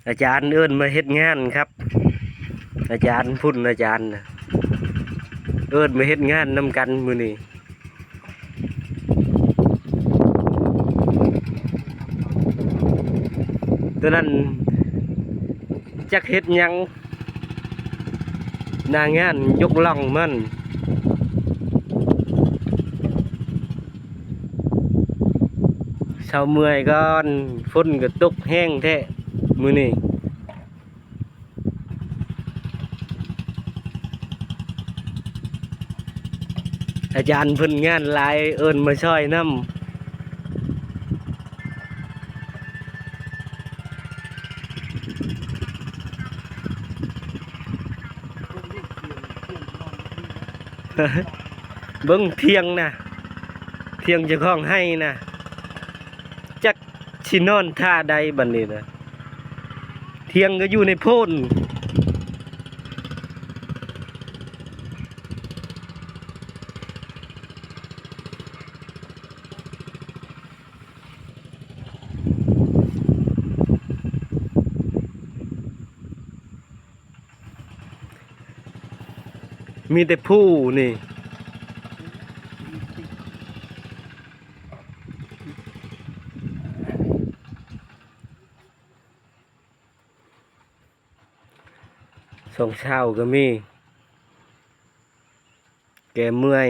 อาจารย์เอิ้นมาเฮ็ดงานครับอาจารย์พุ่นอาจารย์น่ะเอิ้นมาเฮ็ดงานนำกันมื้อนี้ตัวนั้นจักเฮ็ดหยังหน้างานยกล่องมันเช้าเมื่อยก่อนฝนก็ตกแห้งแท้มื้อนี้อาจารย์เพิ่นงานหลายเอิ้นมาช่วยนำเบิ่งเที่ยงนะเที่ยงเจ้าของให้นะจักสินอนท่าใดบัดนี้นะเที่ยงก็อยู่ในโพนมีแต่ผู้นี่สองเช้าก็มีแกเมื่อย